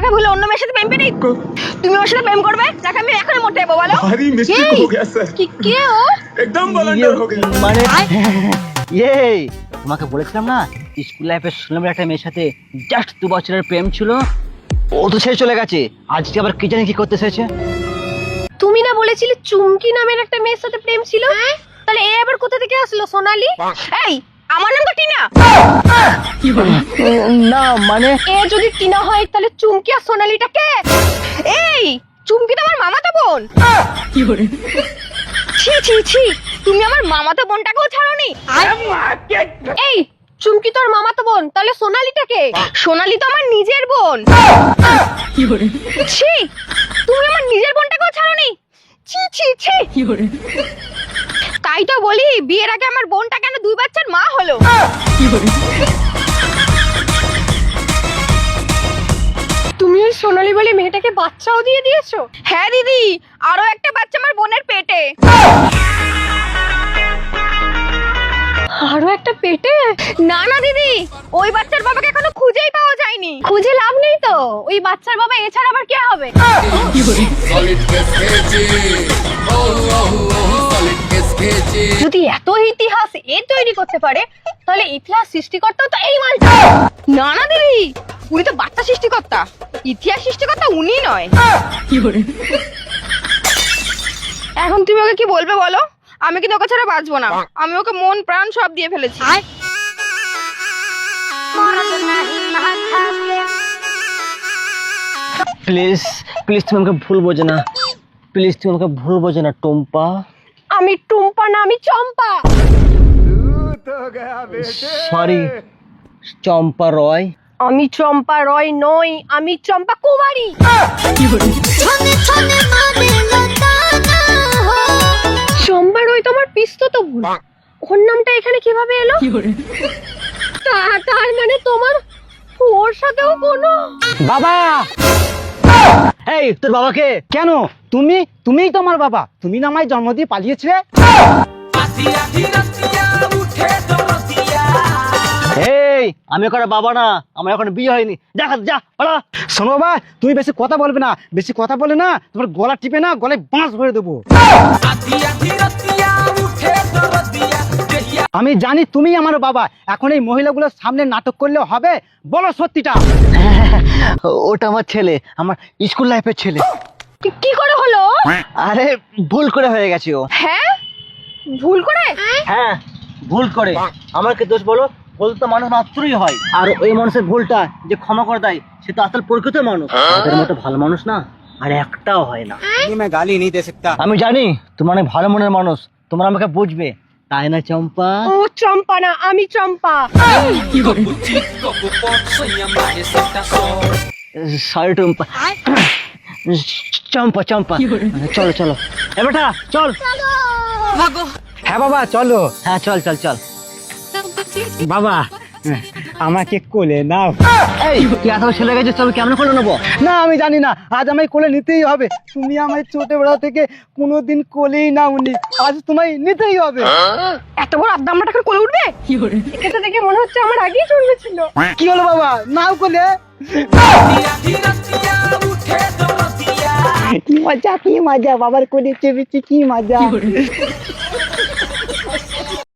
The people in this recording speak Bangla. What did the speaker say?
আমাকে ভুলে অন্য মেয়ের সাথে প্রেম পেরি? তুমি ওর সাথে প্রেম করবে নাকি আমি এখনই মরতে যাবো বলো? भारी मिस्टेक हो गया सर, কি কে ও? एकदम बलंडर हो गया। মানে তোমাকে বলেছিলাম না স্কুল লাইফে শুনলাম একটা মেয়ের সাথে জাস্ট 2 বছরের প্রেম ছিল, ও তো ছেড়ে চলে গেছে। আজকে আবার কি জানি কি করতে এসেছে। তুমি না বলেছিলে চুমকি নামের একটা মেয়ের সাথে প্রেম ছিল? তাহলে এ আবার কোথা থেকে আসলো সোনালি? এই আমার নাম তো টিনা। না মানে এ যদি টিনা হয় তাহলে চুমকি আর সোনালিটা কে? এই চুমকি তো আমার মামাতো বোন। ছি ছি ছি, তুমি আমার মামাতো বোনটাকেও ছাড়োনি। এই চুমকি তোর মামাতো বোন, তাহলে সোনালিটা কে? সোনালি তো আমার নিজের বোন। ছি, তুমি আমার নিজের বোনটাকেও ছাড়োনি। ছি ছি ছি। তাই তো বলি বিয়ের আগে আমার বোনটা কেন 2 বাচ্চার মা হলো। তুমি ওই সোনালি বলে মেয়েটাকে বাচ্চাও দিয়ে দিয়েছো? হ্যাঁ দিদি, আরো একটা বাচ্চা আমার বোনের পেটে। আরো একটা পেটে? না না দিদি, ওই বাচ্চার বাবাকে এখনো খুঁজেই পাওয়া যায়নি। খুঁজে লাভ নেই তো, ওই বাচ্চার বাবা এছাড়া আবার কে হবে? যদি এত ইতিহাস এ তৈরি করতে পারে তাহলে ইতিহাস সৃষ্টিকর্তাও তো এই মানটা। না না দিদি, উনি তো বাচ্চা সৃষ্টিকর্তা, ইতিহাস সৃষ্টিকর্তা উনি নয়। এখন তুমি ওকে কি বলবে বলো? আমি কিন্তু ওকে ছাড়া বাঁচবো না, আমি ওকে মন প্রাণ সব দিয়ে ফেলেছি। প্লিজ প্লিজ তুমি আমাকে ভুল বোঝো না, প্লিজ তুমি আমাকে ভুল বোঝো না টম্পা। আমি টুম্পা না, আমি চম্পা। সরি চম্পা রয়। আমি চম্পা রয় নই, আমি চম্পা কুমারী। চম্পা রয় তোমার পিস্তত ভুল, ওর নামটা এখানে কিভাবে এলো? তার মানে তোমার ওর সাথেও কোনো? বাবা! এই তোর বাবাকে কেন? তুমিই তো আমার বাবা, তুমি না আমায় জন্ম দিয়ে পালিয়েছিলে। এই আমি এখন বাবা না, আমার এখন বিয়ে হয়নি। যা পালা। শোনো বাবা, তুমি বেশি কথা বলবে না, বেশি কথা বলে না তোমার গলা টিপে না গলায় বাঁশ ভরে দেবো। আমি জানি তুমি আমার বাবা, এখন এই মহিলাগুলোর সামনে নাটক করলে হবে? বলো সত্যিটা। ওটা আমার ছেলে, আমার স্কুল লাইফের ছেলে। কি করে হলো? আরে ভুল করে হয়ে গেছে ও। হ্যাঁ ভুল করে? হ্যাঁ ভুল করে। আমার কি দোষ বলো? ভুল তো মানুষ মাত্রই হয়, আর ওই মানুষের ভুলটা যে ক্ষমা করে দেয় সে তো আসল প্রকৃত মানুষ। তাদের মতো ভালো মানুষ না আর একটাও হয় না। আমি জানি তোমার অনেক ভালো মনের মানুষ, তোমার আমাকে বুঝবে, তাই না চম্পা? ও চম্পা না, আমি চম্পা। সরি টম্পা। চম্পা চলো এ বেটা চল। হ্যাঁ বাবা চলো। হ্যাঁ চল বাবা আমাকে কোলে নাও। এই তুই এত ছেলে গেছে, চল কেমন কোলে নেবো? না আমি জানি না, আজ আমায় কোলে নিতেই হবে। তুমি আমায় ছোটবেলা থেকে কোনোদিন কোলেই নাওনি, আজ তোমায় নিতেই হবে। এত বড় আদ্দামটা এখন কোলে উঠবে? এটা দেখে মনে হচ্ছে আমার আগেই জন্মেছিল। কি হলো বাবা, নাও কোলে। কি মজা বাবার কোলে চেপেছি, কি মজা।